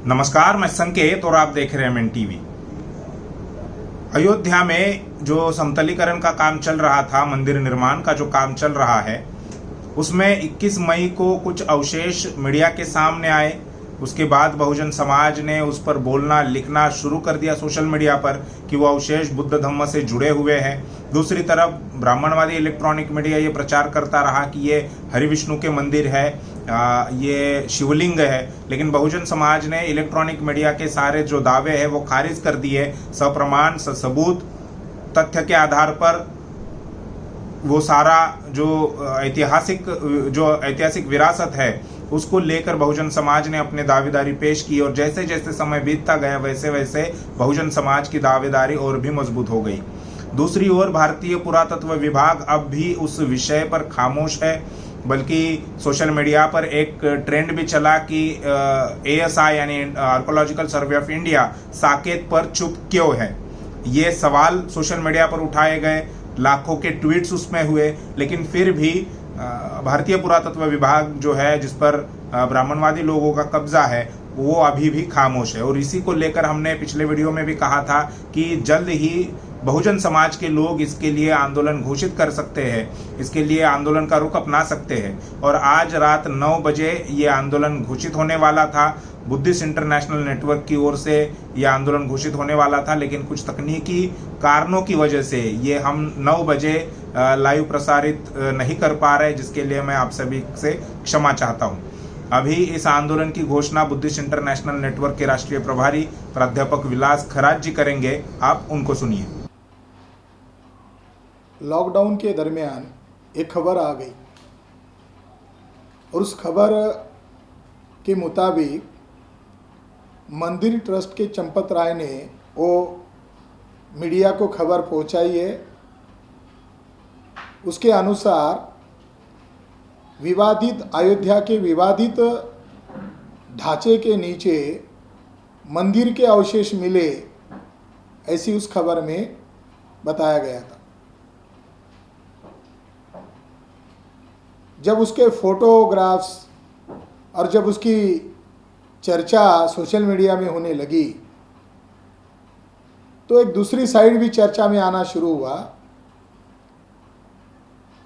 नमस्कार, मैं संकेत और आप देख रहे हैं एमएन टीवी। अयोध्या में जो समतलीकरण का काम चल रहा था, मंदिर निर्माण का जो काम चल रहा है, उसमें 21 मई को कुछ अवशेष मीडिया के सामने आए। उसके बाद बहुजन समाज ने उस पर बोलना लिखना शुरू कर दिया सोशल मीडिया पर कि वो अवशेष बुद्ध धम्म से जुड़े हुए हैं। दूसरी तरफ ब्राह्मणवादी इलेक्ट्रॉनिक मीडिया ये प्रचार करता रहा कि ये हरि विष्णु के मंदिर है, ये शिवलिंग है। लेकिन बहुजन समाज ने इलेक्ट्रॉनिक मीडिया के सारे जो दावे हैं वो खारिज कर दिए। सप्रमाण सबूत तथ्य के आधार पर वो सारा जो ऐतिहासिक विरासत है उसको लेकर बहुजन समाज ने अपने दावेदारी पेश की। और जैसे जैसे समय बीतता गया वैसे वैसे बहुजन समाज की दावेदारी और भी मजबूत हो गई। दूसरी ओर भारतीय पुरातत्व विभाग अब भी उस विषय पर खामोश है, बल्कि सोशल मीडिया पर एक ट्रेंड भी चला कि ASI यानी archaeological survey of India Saket पर चुप क्यों है। ये सवाल सोशल मीडिया पर उठाए गए, लाखों के ट्वीट्स उसमें हुए, लेकिन फिर भी भारतीय पुरातत्व विभाग जो है, जिस पर ब्राह्मणवादी लोगों का कब्जा है, वो अभी भी खामोश है। और इसी को लेकर हमने पिछले वीडियो में भी कहा था कि जल्द ही बहुजन समाज के लोग इसके लिए आंदोलन घोषित कर सकते हैं, इसके लिए आंदोलन का रुख अपना सकते हैं। और आज रात 9 बजे ये आंदोलन घोषित होने वाला था। बुद्धिस्ट इंटरनेशनल नेटवर्क की ओर से ये आंदोलन घोषित होने वाला था, लेकिन कुछ तकनीकी कारणों की वजह से ये हम 9 बजे लाइव प्रसारित नहीं कर पा रहे, जिसके लिए मैं आप सभी से क्षमा चाहता हूँ। अभी इस आंदोलन की घोषणा बुद्धिस्ट इंटरनेशनल नेटवर्क के राष्ट्रीय प्रभारी प्राध्यापक विलास खराज जी करेंगे, आप उनको सुनिए। लॉकडाउन के दरमियान एक खबर आ गई और उस खबर के मुताबिक मंदिर ट्रस्ट के चंपत राय ने वो मीडिया को खबर पहुंचाई है। उसके अनुसार अयोध्या के विवादित ढांचे के नीचे मंदिर के अवशेष मिले, ऐसी उस खबर में बताया गया था। जब उसके फोटोग्राफ्स और जब उसकी चर्चा सोशल मीडिया में होने लगी तो एक दूसरी साइड भी चर्चा में आना शुरू हुआ।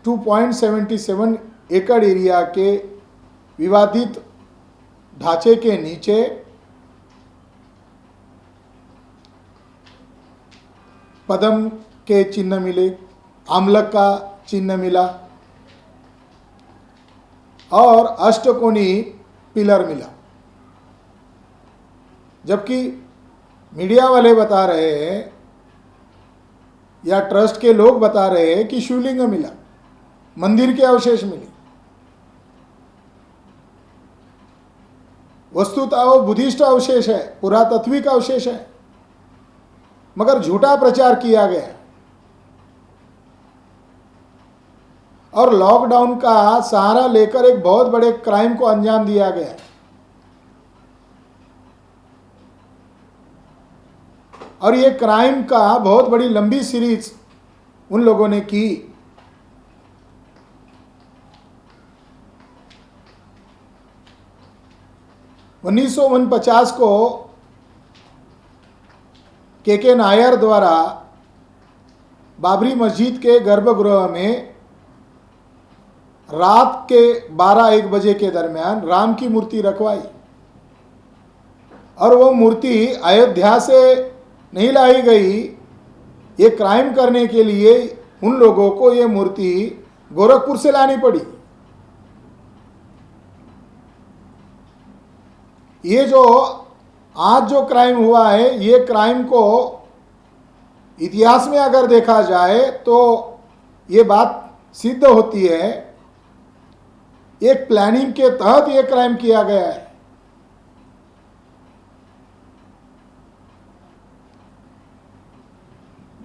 2.77 एकड़ एरिया के विवादित ढांचे के नीचे पद्म के चिन्ह मिले, आमलक का चिन्ह मिला और अष्टकोणी पिलर मिला। जबकि मीडिया वाले बता रहे हैं या ट्रस्ट के लोग बता रहे हैं कि शिवलिंग मिला, मंदिर के अवशेष मिले। वस्तुतः वो बुद्धिस्ट अवशेष है, पुरातत्विक अवशेष है, मगर झूठा प्रचार किया गया और लॉकडाउन का सहारा लेकर एक बहुत बड़े क्राइम को अंजाम दिया गया। और ये क्राइम का बहुत बड़ी लंबी सीरीज उन लोगों ने की। उन्नीस को के नायर द्वारा बाबरी मस्जिद के गर्भगृह में रात के 12-1 बजे के दरमियान राम की मूर्ति रखवाई और वो मूर्ति अयोध्या से नहीं लाई गई। ये क्राइम करने के लिए उन लोगों को ये मूर्ति गोरखपुर से लानी पड़ी। ये जो आज जो क्राइम हुआ है, ये क्राइम को इतिहास में अगर देखा जाए तो ये बात सिद्ध होती है, एक प्लानिंग के तहत ये क्राइम किया गया है।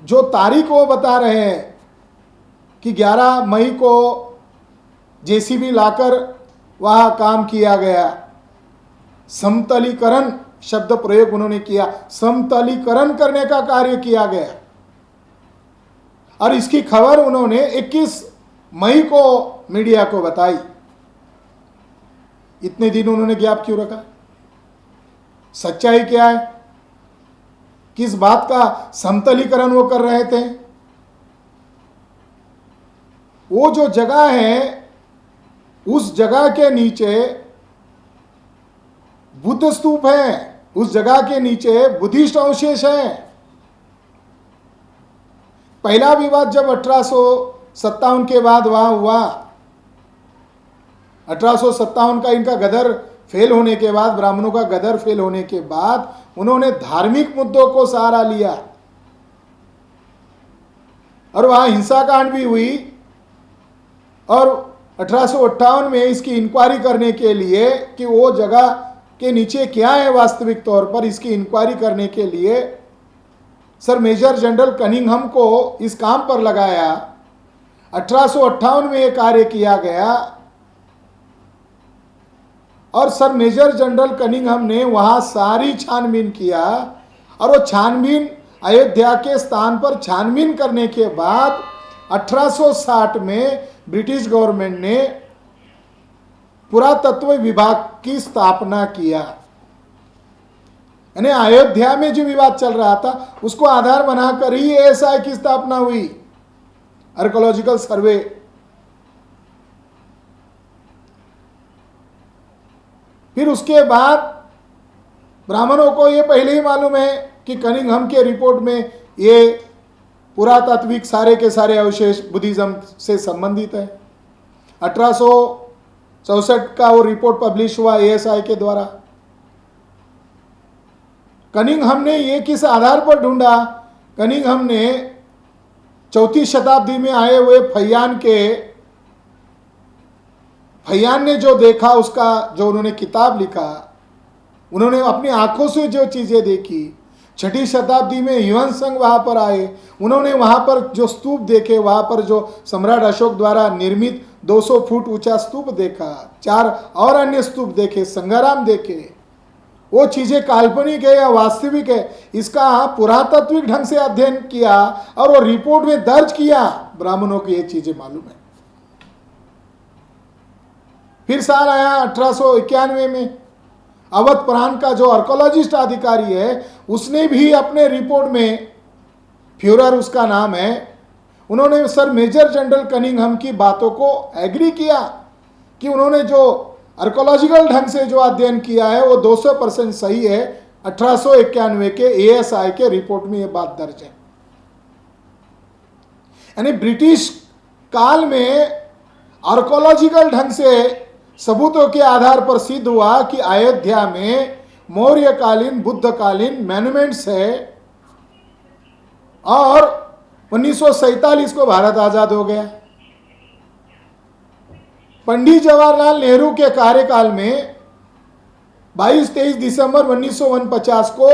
जो तारीख वो बता रहे हैं कि 11 मई को जेसीबी लाकर वहां काम किया गया, समतलीकरण शब्द प्रयोग उन्होंने किया, समतलीकरण करने का कार्य किया गया और इसकी खबर उन्होंने 21 मई को मीडिया को बताई। इतने दिन उन्होंने गैप क्यों रखा? सच्चाई क्या है, किस बात का समतलीकरण वो कर रहे थे। वो जो जगह है, उस जगह के नीचे बुद्ध स्तूप है, उस जगह के नीचे बुद्धिस्ट अवशेष है। पहला विवाद जब 1857 के बाद वहां हुआ, 1857 का इनका गदर फेल होने के बाद, ब्राह्मणों का गदर फेल होने के बाद उन्होंने धार्मिक मुद्दों को सहारा लिया और वहां हिंसा कांड भी हुई। और 1858 में इसकी इंक्वायरी करने के लिए कि वो जगह के नीचे क्या है वास्तविक तौर पर, इसकी इंक्वायरी करने के लिए सर मेजर जनरल कनिंघम को इस काम पर लगाया। 1858 में यह कार्य किया गया और सर मेजर जनरल कनिंघम ने वहां सारी छानबीन किया और वो छानबीन अयोध्या के स्थान पर छानबीन करने के बाद 1860 में ब्रिटिश गवर्नमेंट ने पुरातत्व विभाग की स्थापना किया। यानी अयोध्या में जो विवाद चल रहा था उसको आधार बनाकर ही एएसआई की स्थापना हुई, आर्कियोलॉजिकल सर्वे। फिर उसके बाद ब्राह्मणों को यह पहले ही मालूम है कि कनिंघम के रिपोर्ट में ये पुरातात्विक सारे के सारे अवशेष बुद्धिज्म से संबंधित है। 1864 का वो रिपोर्ट पब्लिश हुआ एएसआई के द्वारा। कनिंघम ने ये किस आधार पर ढूंढा? कनिंघम ने 4वीं शताब्दी में आए हुए फैयान ने जो देखा, उसका जो उन्होंने किताब लिखा, उन्होंने अपनी आंखों से जो चीजें देखी। 6वीं शताब्दी में ह्यून संघ वहां पर आए, उन्होंने वहां पर जो स्तूप देखे, वहां पर जो सम्राट अशोक द्वारा निर्मित 200 फुट ऊंचा स्तूप देखा, 4 और अन्य स्तूप देखे, संगाराम देखे। वो चीजें काल्पनिक है या वास्तविक है, इसका पुरातात्विक ढंग से अध्ययन किया और वो रिपोर्ट में दर्ज किया। ब्राह्मणों को ये चीजें मालूम है। फिर साल आया 1891 में, अवध प्रांत का जो आर्कियोलॉजिस्ट अधिकारी है उसने भी अपने रिपोर्ट में, फ्यूरर उसका नाम है, उन्होंने सर मेजर जनरल कनिंघम की बातों को एग्री किया कि उन्होंने जो आर्कियोलॉजिकल ढंग से जो अध्ययन किया है वो 200% सही है। 1891 के एएसआई के रिपोर्ट में ये बात दर्ज है। यानी ब्रिटिश काल में आर्कियोलॉजिकल ढंग से सबूतों के आधार पर सिद्ध हुआ कि अयोध्या में मौर्यकालीन, बुद्धकालीन मॉन्यूमेंट्स है और 1947 को भारत आजाद हो गया। पंडित जवाहरलाल नेहरू के कार्यकाल में 22-23 दिसंबर 1949 को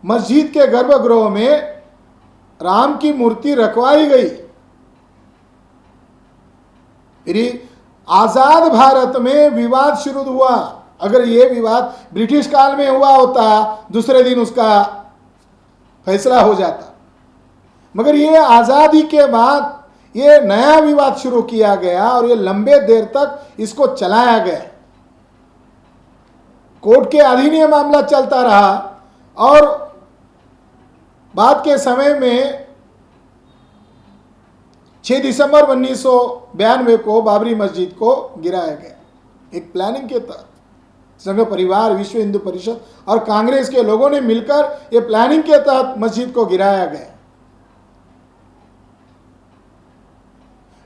मस्जिद के गर्भगृह में राम की मूर्ति रखवाई गई। फिर आजाद भारत में विवाद शुरू हुआ। अगर यह विवाद ब्रिटिश काल में हुआ होता, दूसरे दिन उसका फैसला हो जाता, मगर यह आजादी के बाद ये नया विवाद शुरू किया गया और ये लंबे देर तक इसको चलाया गया। कोर्ट के अधीन ये मामला चलता रहा और बाद के समय में 6 दिसंबर 1992 को बाबरी मस्जिद को गिराया गया। एक प्लानिंग के तहत संघ परिवार, विश्व हिंदू परिषद और कांग्रेस के लोगों ने मिलकर ये प्लानिंग के तहत मस्जिद को गिराया गया।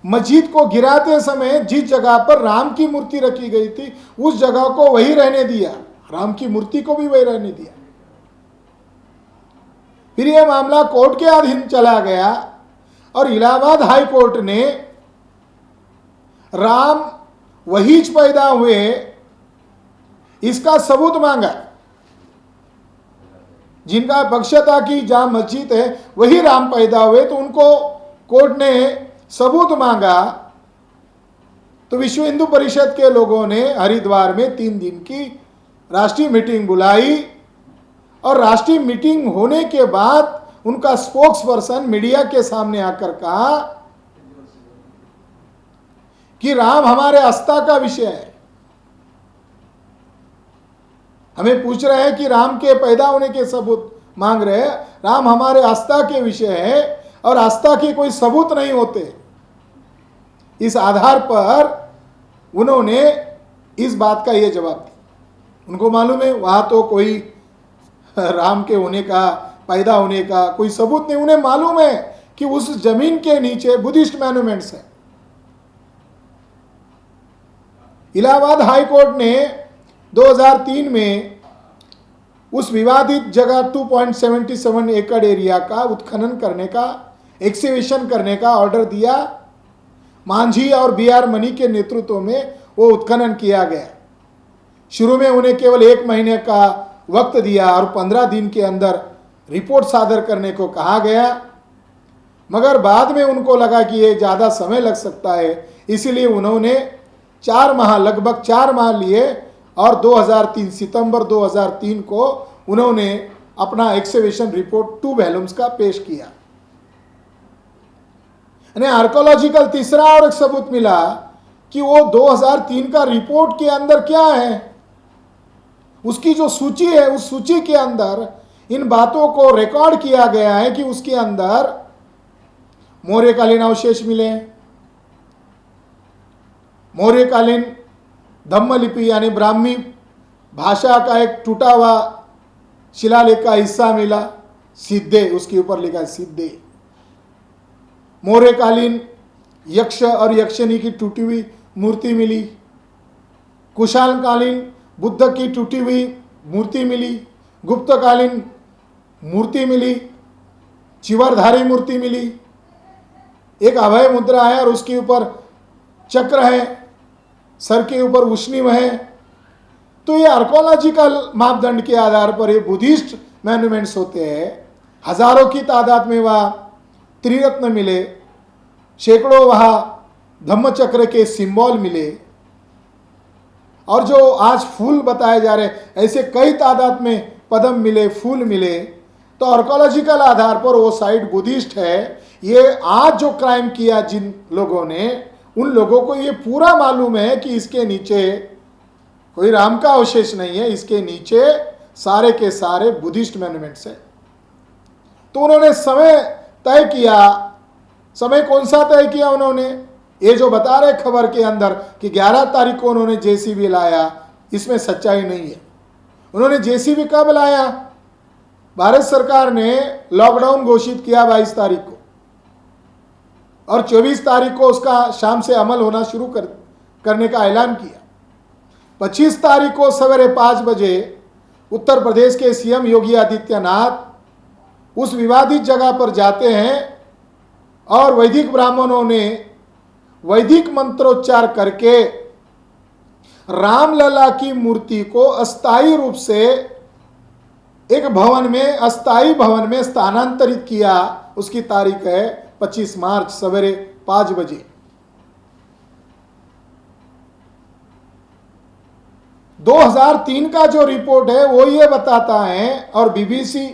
मस्जिद को गिराते समय जिस जगह पर राम की मूर्ति रखी गई थी उस जगह को वही रहने दिया, राम की मूर्ति को भी वही रहने दिया। फिर यह मामला कोर्ट के अधीन चला गया और इलाहाबाद हाई कोर्ट ने राम वही पैदा हुए इसका सबूत मांगा। जिनका पक्ष था कि जहां मस्जिद है वही राम पैदा हुए, तो उनको कोर्ट ने सबूत मांगा। तो विश्व हिंदू परिषद के लोगों ने हरिद्वार में 3 दिन की राष्ट्रीय मीटिंग बुलाई और राष्ट्रीय मीटिंग होने के बाद उनका स्पोक्स पर्सन मीडिया के सामने आकर कहा कि राम हमारे आस्था का विषय है। हमें पूछ रहे हैं कि राम के पैदा होने के सबूत मांग रहे हैं। राम हमारे आस्था के विषय है और आस्था के कोई सबूत नहीं होते। इस आधार पर उन्होंने इस बात का ये जवाब दिया। उनको मालूम है वहां तो कोई राम के होने का, पैदा होने का कोई सबूत नहीं। उन्हें मालूम है कि उस जमीन के नीचे बुद्धिस्ट मॉन्यूमेंट्स हैं। इलाहाबाद हाई कोर्ट ने 2003 में उस विवादित जगह 2.77 एकड़ एरिया का उत्खनन करने का, एक्सकेवेशन करने का ऑर्डर दिया। मांझी और BR मनी के नेतृत्व में वो उत्खनन किया गया। शुरू में उन्हें केवल 1 महीने का वक्त दिया और 15 दिन के अंदर रिपोर्ट सादर करने को कहा गया, मगर बाद में उनको लगा कि ये ज़्यादा समय लग सकता है, इसीलिए उन्होंने 4 माह, लगभग 4 माह लिए और 2003 सितंबर 2003 को उन्होंने अपना एक्सकेवेशन रिपोर्ट 2 वॉल्यूम्स का पेश किया। आर्कोलॉजिकल तीसरा और एक सबूत मिला कि वो 2003 का रिपोर्ट के अंदर क्या है, उसकी जो सूची है, उस सूची के अंदर इन बातों को रिकॉर्ड किया गया है कि उसके अंदर मौर्यकालीन अवशेष मिले, मौर्यकालीन धम्मलिपि यानी ब्राह्मी भाषा का एक टूटा हुआ शिलालेख का हिस्सा मिला, सिद्धे, उसके ऊपर लिखा सिद्धे। मौर्यकालीन यक्ष और यक्षिणी की टूटी हुई मूर्ति मिली, कुशालकालीन बुद्ध की टूटी हुई मूर्ति मिली, गुप्तकालीन मूर्ति मिली, चिवरधारी मूर्ति मिली, एक अभय मुद्रा है और उसके ऊपर चक्र है, सर के ऊपर उष्णिम है। तो ये आर्कोलॉजिकल मापदंड के आधार पर ये बुद्धिस्ट मॉन्यूमेंट्स होते हैं। हजारों की तादाद में वहाँ त्रिरत्न मिले, सैकड़ों वहाँ धम्मचक्र के सिंबल मिले, और जो आज फूल बताए जा रहे ऐसे कई तादाद में पद्म मिले, फूल मिले। तो आर्कोलॉजिकल आधार पर वो साइट बुद्धिस्ट है। ये आज जो क्राइम किया जिन लोगों ने, उन लोगों को ये पूरा मालूम है कि इसके नीचे कोई राम का अवशेष नहीं है, इसके नीचे सारे के सारे बुद्धिस्ट मॉन्यूमेंट्स है। तो उन्होंने समय तय किया। समय कौन सा तय किया उन्होंने? ये जो बता रहे खबर के अंदर कि 11 तारीख को उन्होंने JCB लाया, इसमें सच्चाई नहीं है। उन्होंने JCB कब लाया? भारत सरकार ने लॉकडाउन घोषित किया 22 तारीख को और 24 तारीख को उसका शाम से अमल होना शुरू करने का ऐलान किया। 25 तारीख को सवेरे 5 बजे उत्तर प्रदेश के CM योगी आदित्यनाथ उस विवादित जगह पर जाते हैं और वैदिक ब्राह्मणों ने वैदिक मंत्रोच्चार करके रामलला की मूर्ति को अस्थायी रूप से एक भवन में, अस्थायी भवन में स्थानांतरित किया। उसकी तारीख है 25 मार्च सवेरे 5 बजे। 2003 का जो रिपोर्ट है वो ये बताता है, और BBC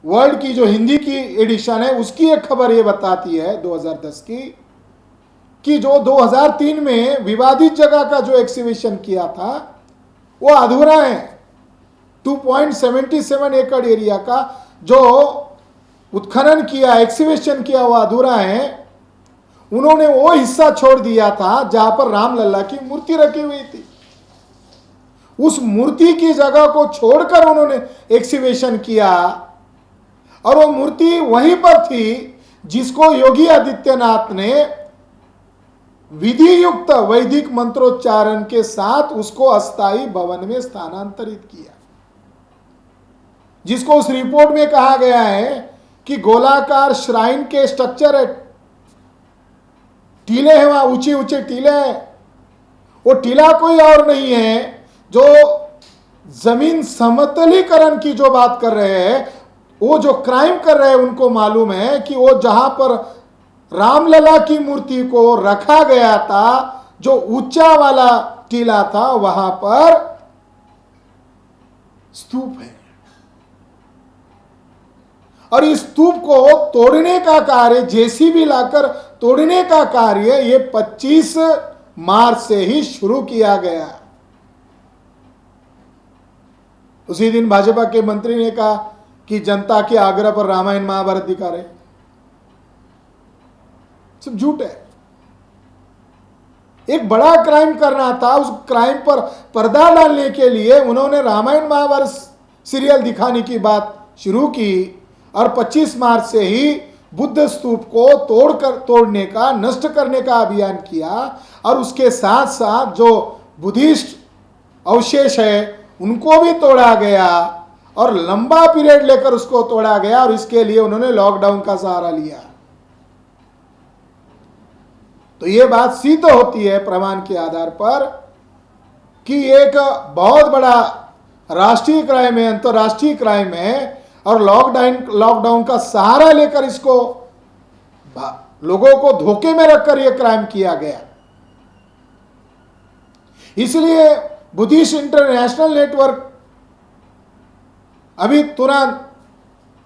वर्ल्ड की जो हिंदी की एडिशन है उसकी एक खबर ये बताती है 2010 की, कि जो 2003 में विवादित जगह का जो एक्सकेवेशन किया था वो अधूरा है। 2.77 एकड़ एरिया का जो उत्खनन किया, एक्सकेवेशन किया, वो अधूरा है। उन्होंने वो हिस्सा छोड़ दिया था जहां पर रामलला की मूर्ति रखी हुई थी। उस मूर्ति की जगह को छोड़कर उन्होंने एक्सकेवेशन किया और वो मूर्ति वहीं पर थी जिसको योगी आदित्यनाथ ने विधि युक्त वैदिक मंत्रोच्चारण के साथ उसको अस्थायी भवन में स्थानांतरित किया, जिसको उस रिपोर्ट में कहा गया है कि गोलाकार श्राइन के स्ट्रक्चर है, टीले हैं वहां, ऊंचे ऊंचे टीले हैं। वो टीला कोई और नहीं है, जो जमीन समतलीकरण की जो बात कर रहे हैं, वो जो क्राइम कर रहे हैं उनको मालूम है कि वो जहां पर रामलला की मूर्ति को रखा गया था, जो ऊंचा वाला टीला था, वहां पर स्तूप है। और इस स्तूप को तोड़ने का कार्य, JCB लाकर तोड़ने का कार्य ये 25 मार्च से ही शुरू किया गया। उसी दिन भाजपा के मंत्री ने कहा कि जनता के आग्रह पर रामायण महाभारत दिखा रहे, सब झूठ है। एक बड़ा क्राइम करना था, उस क्राइम पर पर्दा डालने के लिए उन्होंने रामायण महाभारत सीरियल दिखाने की बात शुरू की और 25 मार्च से ही बुद्ध स्तूप को तोड़ने का, नष्ट करने का अभियान किया और उसके साथ साथ जो बुद्धिस्ट अवशेष है उनको भी तोड़ा गया और लंबा पीरियड लेकर उसको तोड़ा गया और इसके लिए उन्होंने लॉकडाउन का सहारा लिया। तो यह बात सिद्ध होती है प्रमाण के आधार पर कि एक बहुत बड़ा राष्ट्रीय क्राइम है, अंतरराष्ट्रीय क्राइम है और लॉकडाउन का सहारा लेकर इसको लोगों को धोखे में रखकर यह क्राइम किया गया। इसलिए बुद्धिस्ट इंटरनेशनल नेटवर्क अभी तुरंत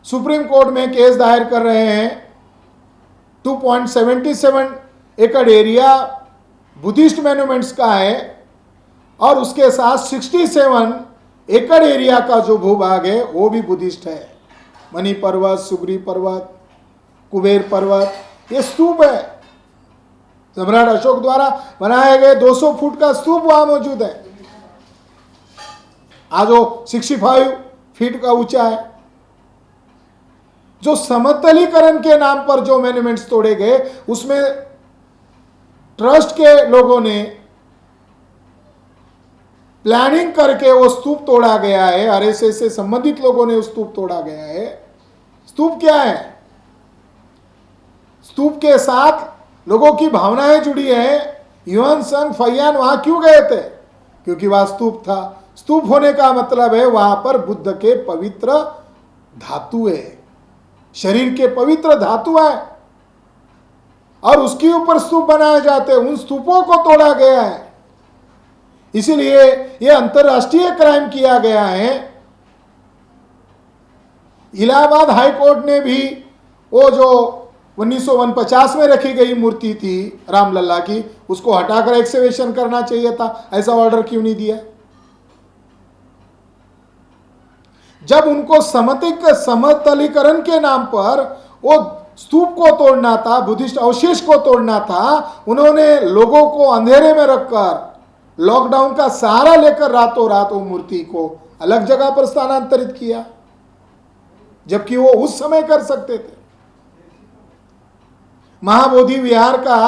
सुप्रीम कोर्ट में केस दायर कर रहे हैं। 2.77 एकड़ एरिया बुद्धिस्ट मॉन्यूमेंट्स का है और उसके साथ 67 एकड़ एरिया का जो भूभाग है वो भी बुद्धिस्ट है। मणि पर्वत, सुग्री पर्वत, कुबेर पर्वत, ये स्तूप है। सम्राट अशोक द्वारा बनाए गए 200 फुट का स्तूप वहां मौजूद है, आज वो 65 फीट का ऊंचा है। जो समतलीकरण के नाम पर जो मॉन्यूमेंट्स तोड़े गए उसमें ट्रस्ट के लोगों ने प्लानिंग करके वो स्तूप तोड़ा गया है। आरएसएस से संबंधित लोगों ने उस स्तूप तोड़ा गया है। स्तूप क्या है? स्तूप के साथ लोगों की भावनाएं जुड़ी है। युवन संघ फैयान वहां क्यों गए थे? क्योंकि वहां स्तूप था। स्तूप होने का मतलब है वहां पर बुद्ध के पवित्र धातु है, शरीर के पवित्र धातु है और उसके ऊपर स्तूप बनाए जाते हैं। उन स्तूपों को तोड़ा गया है, इसीलिए यह अंतरराष्ट्रीय क्राइम किया गया है। इलाहाबाद हाई कोर्ट ने भी वो जो 1949 में रखी गई मूर्ति थी रामलला की, उसको हटाकर एक्सकवेशन करना चाहिए था। ऐसा ऑर्डर क्यों नहीं दिया? जब उनको समतलीकरण के नाम पर वो स्तूप को तोड़ना था, बुद्धिस्ट अवशेष को तोड़ना था, उन्होंने लोगों को अंधेरे में रखकर लॉकडाउन का सहारा लेकर रातों रात वो मूर्ति को अलग जगह पर स्थानांतरित किया, जबकि वो उस समय कर सकते थे। महाबोधि विहार का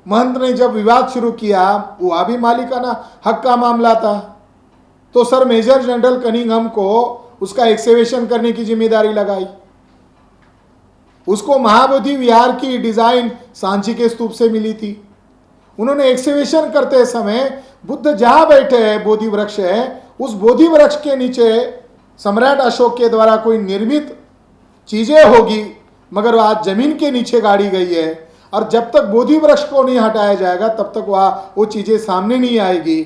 महंत ने जब विवाद शुरू किया, वह भी मालिकाना हक का मामला था, तो सर मेजर जनरल कनिंघम को उसका एक्सकवेशन करने की जिम्मेदारी लगाई। उसको महाबोधि विहार की डिजाइन सांची के स्तूप से मिली थी। उन्होंने एक्सकवेशन करते समय बुद्ध जहां बैठे हैं, बोधि वृक्ष है, उस बोधि वृक्ष के नीचे सम्राट अशोक के द्वारा कोई निर्मित चीजें होगी, मगर वह आज जमीन के नीचे गाड़ी गई है और जब तक बोधि वृक्ष को नहीं हटाया जाएगा तब तक वह वो चीजें सामने नहीं आएगी।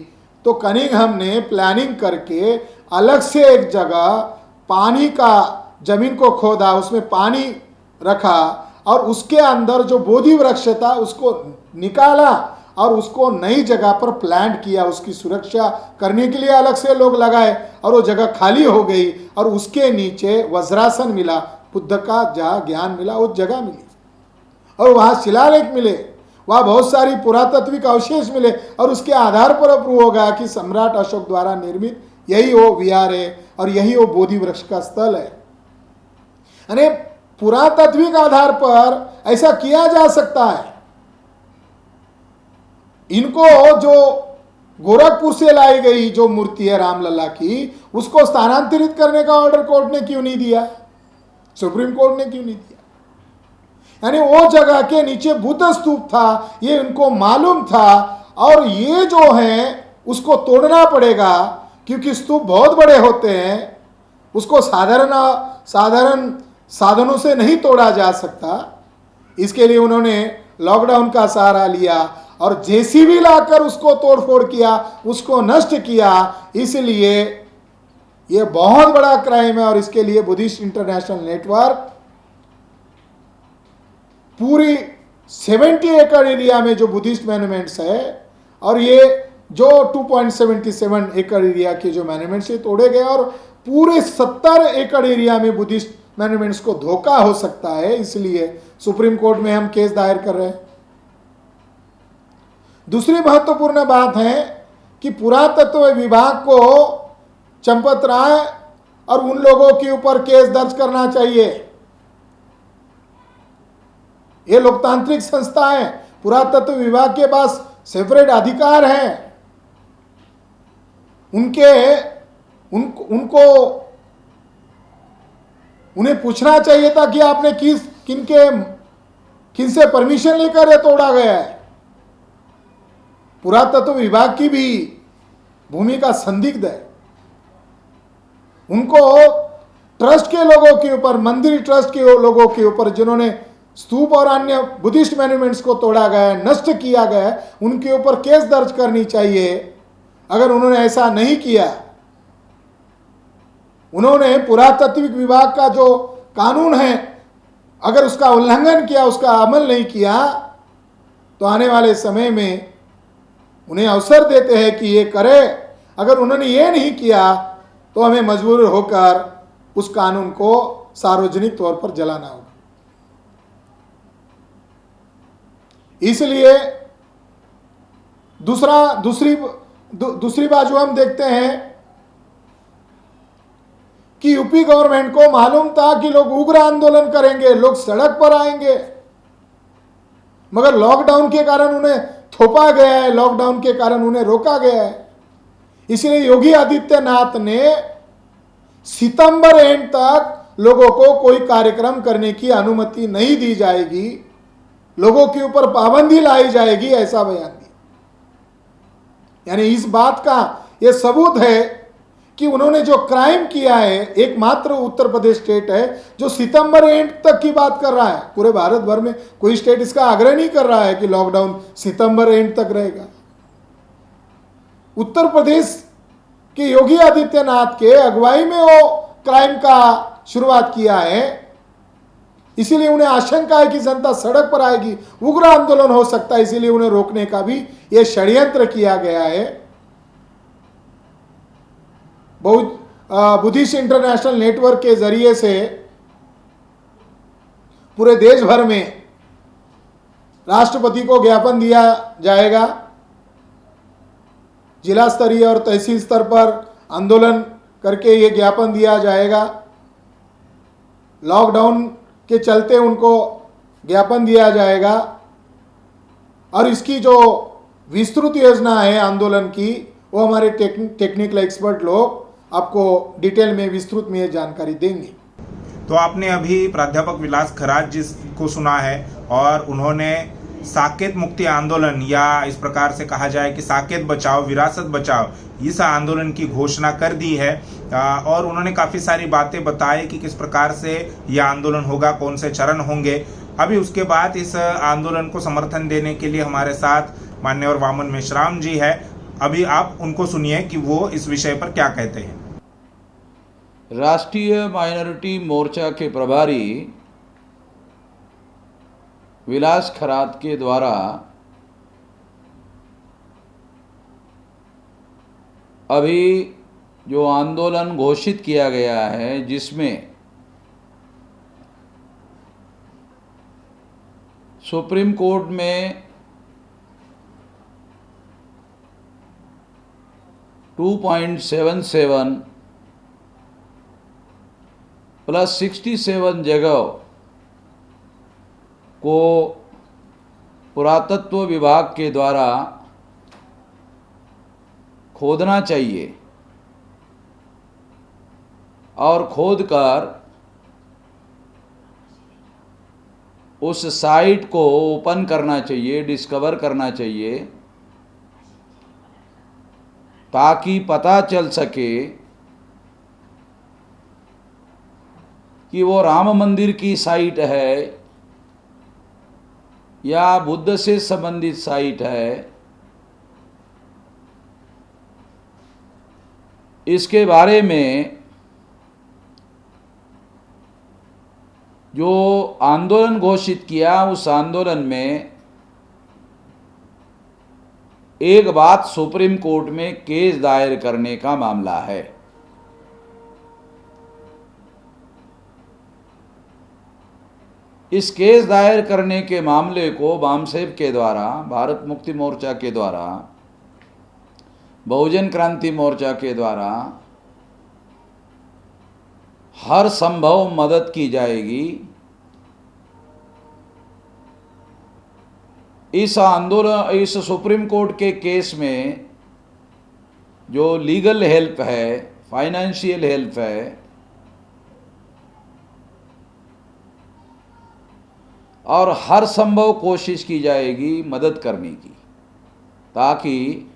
तो कनिंघम ने प्लानिंग करके अलग से एक जगह पानी का जमीन को खोदा, उसमें पानी रखा और उसके अंदर जो बोधि वृक्ष था उसको निकाला और उसको नई जगह पर प्लांट किया। उसकी सुरक्षा करने के लिए अलग से लोग लगाए और वो जगह खाली हो गई और उसके नीचे वज्रासन मिला, बुद्ध का जहाँ ज्ञान मिला वो जगह मिली और वहाँ शिलालेख मिले, वहाँ बहुत सारी पुरातात्विक अवशेष मिले और उसके आधार पर प्रूव हो गया कि सम्राट अशोक द्वारा निर्मित यही वो विहार है और यही वो बोधि वृक्ष का स्थल है। यानी पुरातात्विक आधार पर ऐसा किया जा सकता है। इनको जो गोरखपुर से लाई गई जो मूर्ति है रामलला की, उसको स्थानांतरित करने का ऑर्डर कोर्ट ने क्यों नहीं दिया? सुप्रीम कोर्ट ने क्यों नहीं दिया? यानी वो जगह के नीचे बुद्ध स्तूप था, ये उनको मालूम था और ये जो है उसको तोड़ना पड़ेगा क्योंकि स्तूप बहुत बड़े होते हैं, उसको साधारण साधनों से नहीं तोड़ा जा सकता। इसके लिए उन्होंने लॉकडाउन का सहारा लिया और जेसीबी लाकर उसको तोड़फोड़ किया, उसको नष्ट किया। इसलिए यह बहुत बड़ा क्राइम है और इसके लिए बुद्धिस्ट इंटरनेशनल नेटवर्क पूरी 70 एकड़ एरिया में जो बुद्धिस्ट मॉन्यूमेंट्स है और ये जो 2.77 एकड़ एरिया के जो मॉन्यूमेंट्स है तोड़े गए और पूरे 70 एकड़ एरिया में बुद्धिस्ट मॉन्यूमेंट्स को धोखा हो सकता है, इसलिए सुप्रीम कोर्ट में हम केस दायर कर रहे हैं। दूसरी महत्वपूर्ण बात है कि पुरातत्व विभाग को चंपत राय और उन लोगों के ऊपर केस दर्ज करना चाहिए। ये लोकतांत्रिक संस्था है, पुरातत्व विभाग के पास सेपरेट अधिकार है। उन्हें पूछना चाहिए था कि आपने किनसे परमिशन लेकर ये तोड़ा गया है। पुरातत्व विभाग की भी भूमिका संदिग्ध है। उनको ट्रस्ट के लोगों के ऊपर, मंदिर ट्रस्ट के लोगों के ऊपर जिन्होंने स्तूप और अन्य बुद्धिस्ट मॉन्यूमेंट्स को तोड़ा गया है, नष्ट किया गया है, उनके ऊपर केस दर्ज करनी चाहिए। अगर उन्होंने ऐसा नहीं किया, उन्होंने पुरातत्विक विभाग का जो कानून है अगर उसका उल्लंघन किया, उसका अमल नहीं किया, तो आने वाले समय में उन्हें अवसर देते हैं कि ये करे। अगर उन्होंने ये नहीं किया तो हमें मजबूर होकर उस कानून को सार्वजनिक तौर पर जलाना होगा। इसलिए दूसरी बाजू हम देखते हैं कि यूपी गवर्नमेंट को मालूम था कि लोग उग्र आंदोलन करेंगे, लोग सड़क पर आएंगे, मगर लॉकडाउन के कारण उन्हें थोपा गया है, लॉकडाउन के कारण उन्हें रोका गया है। इसलिए योगी आदित्यनाथ ने सितंबर एंड तक लोगों को कोई कार्यक्रम करने की अनुमति नहीं दी जाएगी, लोगों के ऊपर पाबंदी लाई जाएगी, ऐसा बयान दिया। यानी इस बात का यह सबूत है कि उन्होंने जो क्राइम किया है, एकमात्र उत्तर प्रदेश स्टेट है जो सितंबर एंड तक की बात कर रहा है। पूरे भारत भर में कोई स्टेट इसका आग्रह नहीं कर रहा है कि लॉकडाउन सितंबर एंड तक रहेगा। उत्तर प्रदेश के योगी आदित्यनाथ के अगुवाई में वो क्राइम का शुरुआत किया है। इसीलिए उन्हें आशंका है कि जनता सड़क पर आएगी, उग्र आंदोलन हो सकता है, इसीलिए उन्हें रोकने का भी यह षड्यंत्र किया गया है। बुद्धिस्ट इंटरनेशनल नेटवर्क के जरिए से पूरे देश भर में राष्ट्रपति को ज्ञापन दिया जाएगा। जिला स्तरीय और तहसील स्तर पर आंदोलन करके ये ज्ञापन दिया जाएगा। लॉकडाउन के चलते उनको ज्ञापन दिया जाएगा और इसकी जो विस्तृत योजना है आंदोलन की, वो हमारे टेक्निकल एक्सपर्ट लोग आपको डिटेल में विस्तृत में जानकारी देंगे। तो आपने अभी प्राध्यापक विलास खरात जी को सुना है और उन्होंने साकेत मुक्ति आंदोलन, या इस प्रकार से कहा जाए कि साकेत बचाओ विरासत बचाओ, इस आंदोलन की घोषणा कर दी है। और उन्होंने काफ़ी सारी बातें बताई कि किस प्रकार से यह आंदोलन होगा, कौन से चरण होंगे। अभी उसके बाद इस आंदोलन को समर्थन देने के लिए हमारे साथ मान्यवर वामन मेश्राम जी है। अभी आप उनको सुनिए कि वो इस विषय पर क्या कहते हैं। राष्ट्रीय माइनॉरिटी मोर्चा के प्रभारी विलास खरात के द्वारा अभी जो आंदोलन घोषित किया गया है, जिसमें सुप्रीम कोर्ट में 2.77 प्लस 67 जगह को पुरातत्व विभाग के द्वारा खोदना चाहिए और खोदकर उस साइट को ओपन करना चाहिए, डिस्कवर करना चाहिए, ताकि पता चल सके कि वो राम मंदिर की साइट है या बुद्ध से संबंधित साइट है। इसके बारे में जो आंदोलन घोषित किया, उस आंदोलन में एक बात सुप्रीम कोर्ट में केस दायर करने का मामला है। इस केस दायर करने के मामले को बामसेब के द्वारा, भारत मुक्ति मोर्चा के द्वारा, बहुजन क्रांति मोर्चा के द्वारा हर संभव मदद की जाएगी। इस आंदोलन, इस सुप्रीम कोर्ट के केस में जो लीगल हेल्प है, फाइनेंशियल हेल्प है, और हर संभव कोशिश की जाएगी मदद करने की, ताकि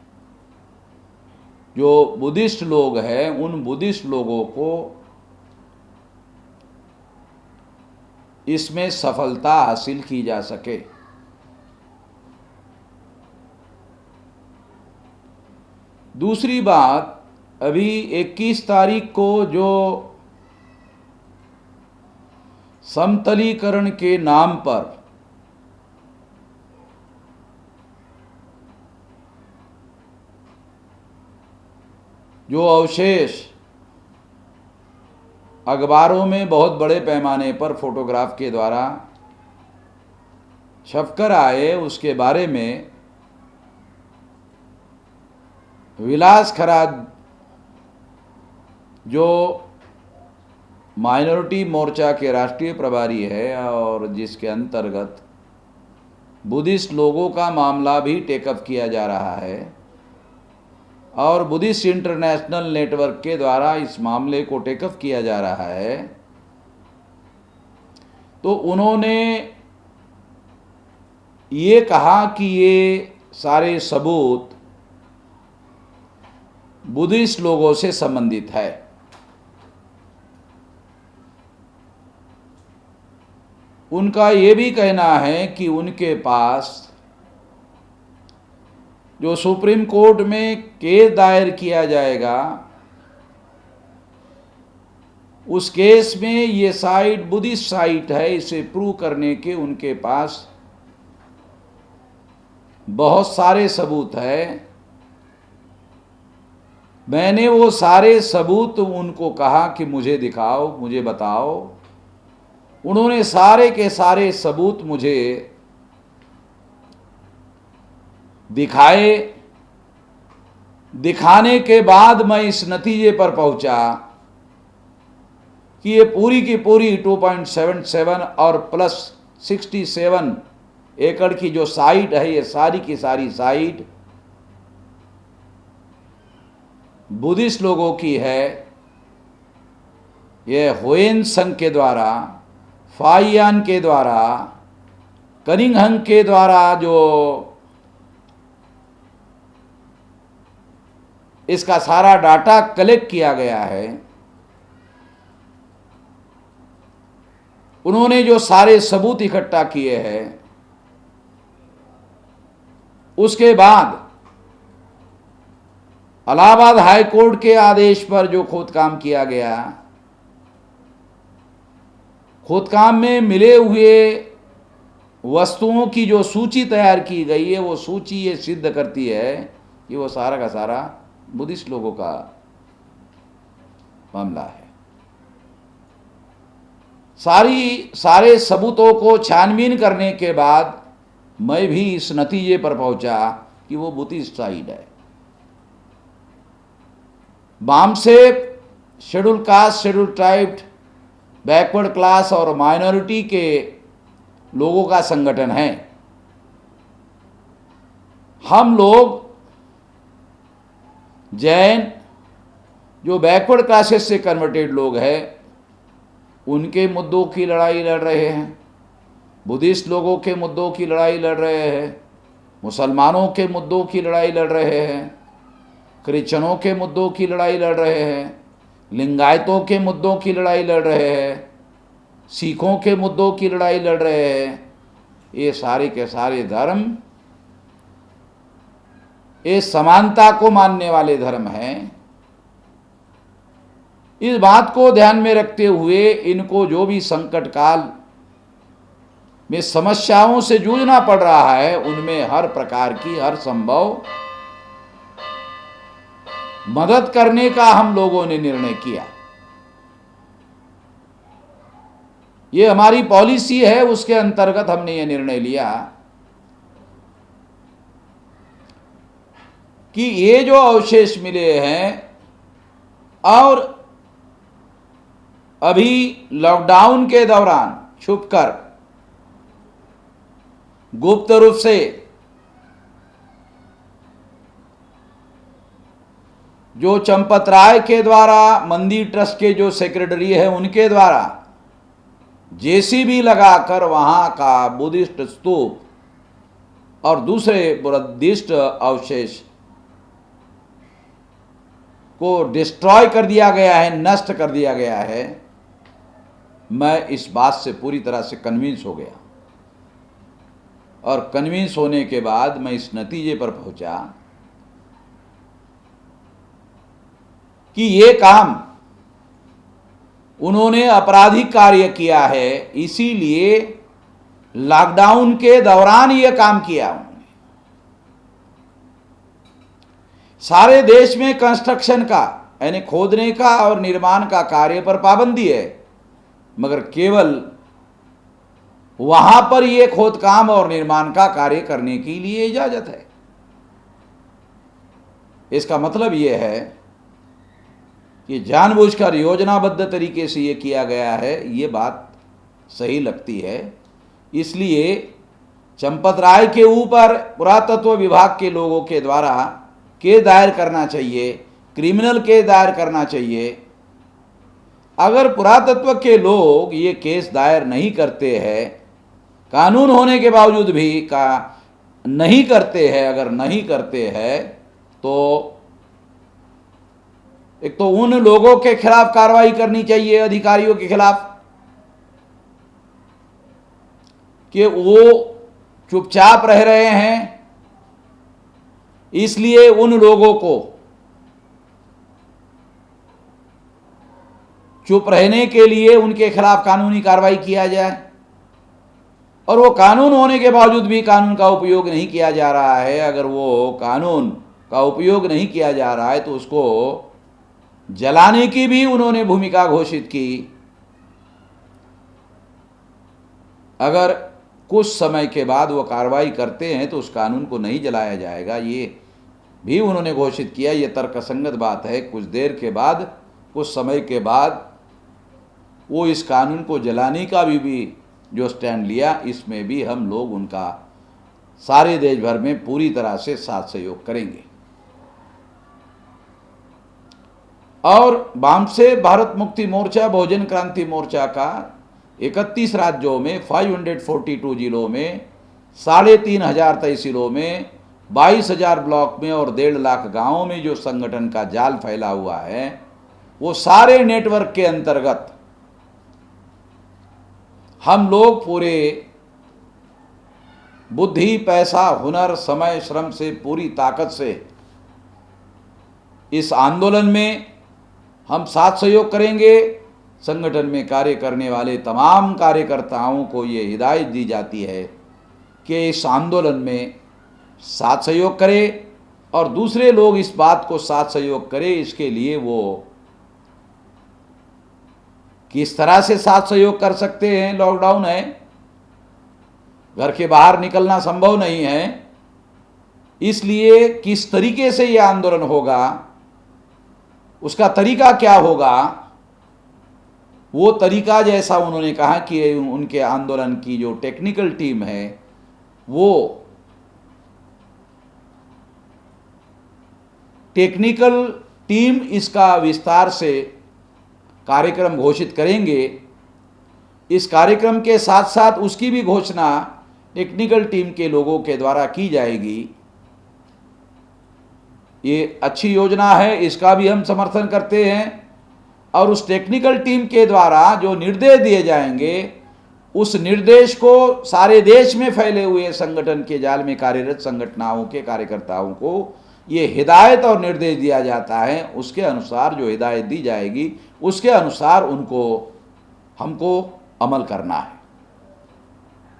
जो बुद्धिस्ट लोग हैं उन बुद्धिस्ट लोगों को इसमें सफलता हासिल की जा सके। दूसरी बात, अभी 21 तारीख को जो समतलीकरण के नाम पर जो अवशेष अखबारों में बहुत बड़े पैमाने पर फोटोग्राफ के द्वारा छपकर आए, उसके बारे में विलास खराज जो माइनॉरिटी मोर्चा के राष्ट्रीय प्रभारी है और जिसके अंतर्गत बुद्धिस्ट लोगों का मामला भी टेकअप किया जा रहा है, और बुद्धिस्ट इंटरनेशनल नेटवर्क के द्वारा इस मामले को टेकअप किया जा रहा है, तो उन्होंने ये कहा कि ये सारे सबूत बुद्धिस्ट लोगों से संबंधित है। उनका ये भी कहना है कि उनके पास जो सुप्रीम कोर्ट में केस दायर किया जाएगा, उस केस में ये साइट बुद्धिस्ट साइट है, इसे प्रूव करने के उनके पास बहुत सारे सबूत है। मैंने वो सारे सबूत उनको कहा कि मुझे दिखाओ, मुझे बताओ। उन्होंने सारे के सारे सबूत मुझे दिखाए। दिखाने के बाद मैं इस नतीजे पर पहुंचा कि ये पूरी की पूरी 2.77 और प्लस 67 एकड़ की जो साइट है, ये सारी की सारी साइट बुद्धिस्ट लोगों की है। ये हुएन संघ के द्वारा, फाइयान के द्वारा, कनिंघम के द्वारा जो इसका सारा डाटा कलेक्ट किया गया है, उन्होंने जो सारे सबूत इकट्ठा किए हैं, उसके बाद इलाहाबाद हाई कोर्ट के आदेश पर जो खोदकाम किया गया, खोदकाम में मिले हुए वस्तुओं की जो सूची तैयार की गई है, वो सूची ये सिद्ध करती है कि वो सारा का सारा बुद्धिस्ट लोगों का मामला है। सारे सबूतों को छानबीन करने के बाद मैं भी इस नतीजे पर पहुंचा कि वो बुद्धिस्ट साइड है। BAMCEF schedule caste, schedule tribe, backward class और माइनॉरिटी के लोगों का संगठन है। हम लोग जैन जो बैकवर्ड क्लासेस से कन्वर्टेड लोग हैं, उनके मुद्दों की लड़ाई लड़ रहे हैं, बुद्धिस्ट लोगों के मुद्दों की लड़ाई लड़ रहे हैं, मुसलमानों के मुद्दों की लड़ाई लड़ रहे हैं, क्रिश्चनों के मुद्दों की लड़ाई लड़ रहे हैं, लिंगायतों के मुद्दों की लड़ाई लड़ रहे हैं, सिखों के मुद्दों की लड़ाई लड़ रहे हैं। ये सारे के सारे धर्म ये समानता को मानने वाले धर्म हैं। इस बात को ध्यान में रखते हुए इनको जो भी संकट काल में समस्याओं से जूझना पड़ रहा है, उनमें हर प्रकार की, हर संभव मदद करने का हम लोगों ने निर्णय किया। ये हमारी पॉलिसी है, उसके अंतर्गत हमने ये निर्णय लिया कि ये जो अवशेष मिले हैं और अभी लॉकडाउन के दौरान छुपकर गुप्त रूप से जो चंपत राय के द्वारा मंदिर ट्रस्ट के जो सेक्रेटरी है उनके द्वारा जेसीबी लगाकर वहां का बुद्धिस्ट स्तूप और दूसरे बुद्धिस्ट अवशेष को डिस्ट्रॉय कर दिया गया है, नष्ट कर दिया गया है। मैं इस बात से पूरी तरह से कन्विंस हो गया और कन्विंस होने के बाद मैं इस नतीजे पर पहुंचा कि ये काम उन्होंने आपराधिक कार्य किया है, इसीलिए लॉकडाउन के दौरान ये काम किया उन्होंने। सारे देश में कंस्ट्रक्शन का यानी खोदने का और निर्माण का कार्य पर पाबंदी है, मगर केवल वहां पर यह खोदकाम और निर्माण का कार्य करने के लिए इजाजत है। इसका मतलब यह है कि जानबूझकर योजनाबद्ध तरीके से ये किया गया है, ये बात सही लगती है। इसलिए चंपत राय के ऊपर पुरातत्व विभाग के लोगों के द्वारा केस दायर करना चाहिए, क्रिमिनल केस दायर करना चाहिए। अगर पुरातत्व के लोग ये केस दायर नहीं करते हैं, कानून होने के बावजूद भी नहीं करते हैं, अगर नहीं करते हैं तो एक तो उन लोगों के खिलाफ कार्रवाई करनी चाहिए, अधिकारियों के खिलाफ, कि वो चुपचाप रह रहे हैं, इसलिए उन लोगों को चुप रहने के लिए उनके खिलाफ कानूनी कार्रवाई किया जाए। और वो कानून होने के बावजूद भी कानून का उपयोग नहीं किया जा रहा है, अगर वो कानून का उपयोग नहीं किया जा रहा है तो उसको जलाने की भी उन्होंने भूमिका घोषित की। अगर कुछ समय के बाद वो कार्रवाई करते हैं तो उस कानून को नहीं जलाया जाएगा, ये भी उन्होंने घोषित किया। ये तर्कसंगत बात है। कुछ देर के बाद, कुछ समय के बाद वो इस कानून को जलाने का भी जो स्टैंड लिया, इसमें भी हम लोग उनका सारे देश भर में पूरी तरह से साथ सहयोग करेंगे। और वामसे भारत मुक्ति मोर्चा, बहुजन क्रांति मोर्चा का 31 राज्यों में 542 जिलों में 3500 तहसीलों में 22,000 ब्लॉक में और 1.5 लाख गांवों में जो संगठन का जाल फैला हुआ है, वो सारे नेटवर्क के अंतर्गत हम लोग पूरे बुद्धि, पैसा, हुनर, समय, श्रम से पूरी ताकत से इस आंदोलन में हम साथ सहयोग करेंगे। संगठन में कार्य करने वाले तमाम कार्यकर्ताओं को ये हिदायत दी जाती है कि इस आंदोलन में साथ सहयोग करें और दूसरे लोग इस बात को साथ सहयोग करें। इसके लिए वो किस तरह से साथ सहयोग कर सकते हैं, लॉकडाउन है, घर के बाहर निकलना संभव नहीं है, इसलिए किस तरीके से यह आंदोलन होगा, उसका तरीका क्या होगा, वो तरीका जैसा उन्होंने कहा कि उनके आंदोलन की जो टेक्निकल टीम है वो टेक्निकल टीम इसका विस्तार से कार्यक्रम घोषित करेंगे। इस कार्यक्रम के साथ साथ उसकी भी घोषणा टेक्निकल टीम के लोगों के द्वारा की जाएगी। ये अच्छी योजना है, इसका भी हम समर्थन करते हैं। और उस टेक्निकल टीम के द्वारा जो निर्देश दिए जाएंगे, उस निर्देश को सारे देश में फैले हुए संगठन के जाल में कार्यरत संगठनों के कार्यकर्ताओं को ये हिदायत और निर्देश दिया जाता है। उसके अनुसार जो हिदायत दी जाएगी, उसके अनुसार हमको अमल करना है।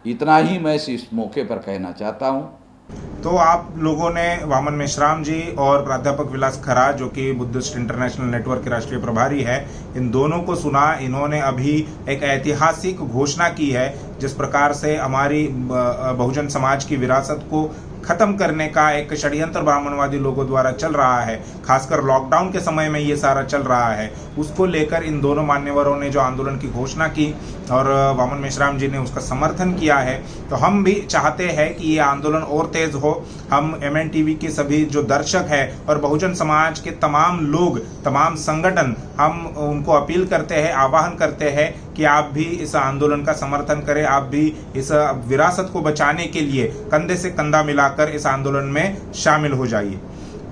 इतना ही मैं इस मौके पर कहना चाहता हूँ। तो आप लोगों ने वामन मेश्राम जी और प्राध्यापक विलास खरा, जो कि बुद्धिस्ट इंटरनेशनल नेटवर्क के राष्ट्रीय प्रभारी है, इन दोनों को सुना। इन्होंने अभी एक ऐतिहासिक घोषणा की है, जिस प्रकार से हमारी बहुजन समाज की विरासत को खत्म करने का एक षड्यंत्र ब्राह्मणवादी लोगों द्वारा चल रहा है, खासकर लॉकडाउन के समय में ये सारा चल रहा है। उसको लेकर इन दोनों मान्यवरों ने जो आंदोलन की घोषणा की और वामन मेश्राम जी ने उसका समर्थन किया है। तो हम भी चाहते हैं कि ये आंदोलन और तेज हो। हम MNTV के सभी जो दर्शक हैं और बहुजन समाज के तमाम लोग, तमाम संगठन, हम उनको अपील करते हैं, आह्वान करते हैं कि आप भी इस आंदोलन का समर्थन करें। आप भी इस विरासत को बचाने के लिए कंधे से कंधा मिलाकर इस आंदोलन में शामिल हो जाइए।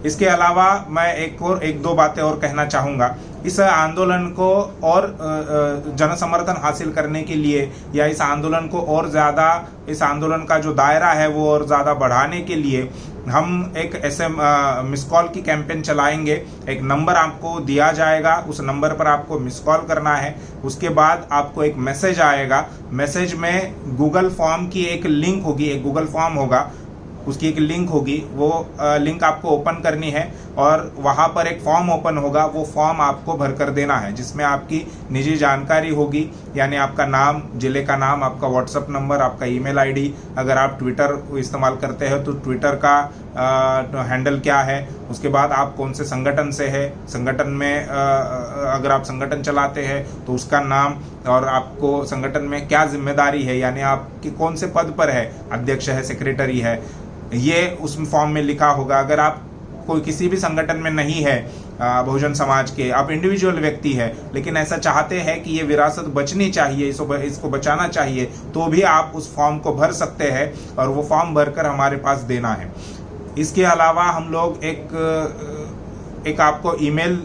इसके अलावा मैं एक दो बातें और कहना चाहूँगा। इस आंदोलन को और जन समर्थन हासिल करने के लिए या इस आंदोलन को और ज़्यादा, इस आंदोलन का जो दायरा है वो और ज़्यादा बढ़ाने के लिए हम एक ऐसे मिस कॉल की कैंपेन चलाएंगे। एक नंबर आपको दिया जाएगा, उस नंबर पर आपको मिस कॉल करना है। उसके बाद आपको एक मैसेज आएगा। मैसेज में गूगल फॉर्म की एक लिंक होगी, एक गूगल फॉर्म होगा, उसकी एक लिंक होगी। वो लिंक आपको ओपन करनी है और वहाँ पर एक फॉर्म ओपन होगा। वो फॉर्म आपको भर कर देना है, जिसमें आपकी निजी जानकारी होगी, यानी आपका नाम, जिले का नाम, आपका व्हाट्सएप नंबर, आपका ईमेल आईडी। अगर आप ट्विटर इस्तेमाल करते हैं तो ट्विटर का हैंडल क्या है, उसके बाद आप कौन से संगठन से है, संगठन में अगर आप संगठन चलाते हैं तो उसका नाम, और आपको संगठन में क्या जिम्मेदारी है, यानी आपकी कौन से पद पर है, अध्यक्ष है, सेक्रेटरी है, ये उस फॉर्म में लिखा होगा। अगर आप कोई किसी भी संगठन में नहीं है बहुजन समाज के, आप इंडिविजुअल व्यक्ति है, लेकिन ऐसा चाहते हैं कि ये विरासत बचनी चाहिए, इसको बचाना चाहिए, तो भी आप उस फॉर्म को भर सकते हैं और वो फॉर्म भरकर हमारे पास देना है। इसके अलावा हम लोग एक आपको ईमेल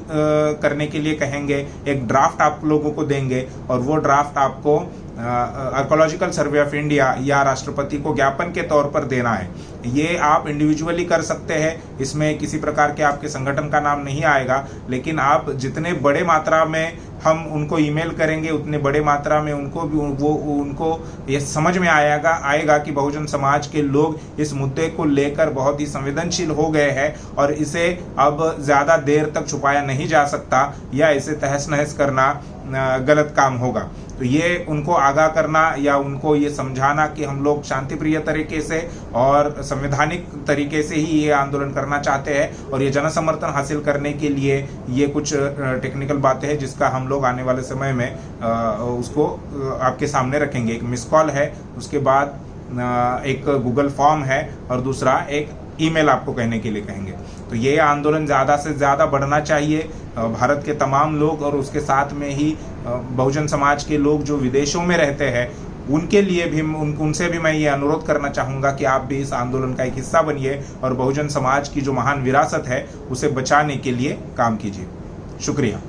करने के लिए कहेंगे, एक ड्राफ्ट आप लोगों को देंगे और वो ड्राफ्ट आपको आर्कोलॉजिकल सर्वे ऑफ इंडिया या राष्ट्रपति को ज्ञापन के तौर पर देना है। ये आप इंडिविजुअली कर सकते हैं, इसमें किसी प्रकार के आपके संगठन का नाम नहीं आएगा, लेकिन आप जितने बड़े मात्रा में हम उनको ईमेल करेंगे, उतने बड़े मात्रा में उनको ये समझ में आएगा कि बहुजन समाज के लोग इस मुद्दे को लेकर बहुत ही संवेदनशील हो गए हैं और इसे अब ज़्यादा देर तक छुपाया नहीं जा सकता या इसे तहस नहस करना गलत काम होगा। तो ये उनको आगाह करना या उनको ये समझाना कि हम लोग शांतिप्रिय तरीके से और संवैधानिक तरीके से ही ये आंदोलन करना चाहते हैं और ये जन समर्थन हासिल करने के लिए ये कुछ टेक्निकल बातें हैं जिसका हम लोग आने वाले समय में उसको आपके सामने रखेंगे। एक मिस कॉल है, उसके बाद एक गूगल फॉर्म है और दूसरा एक ईमेल आपको कहने के लिए कहेंगे। तो ये आंदोलन ज़्यादा से ज़्यादा बढ़ना चाहिए। भारत के तमाम लोग और उसके साथ में ही बहुजन समाज के लोग जो विदेशों में रहते हैं उनके लिए भी उनसे भी मैं ये अनुरोध करना चाहूँगा कि आप भी इस आंदोलन का एक हिस्सा बनिए और बहुजन समाज की जो महान विरासत है उसे बचाने के लिए काम कीजिए। शुक्रिया।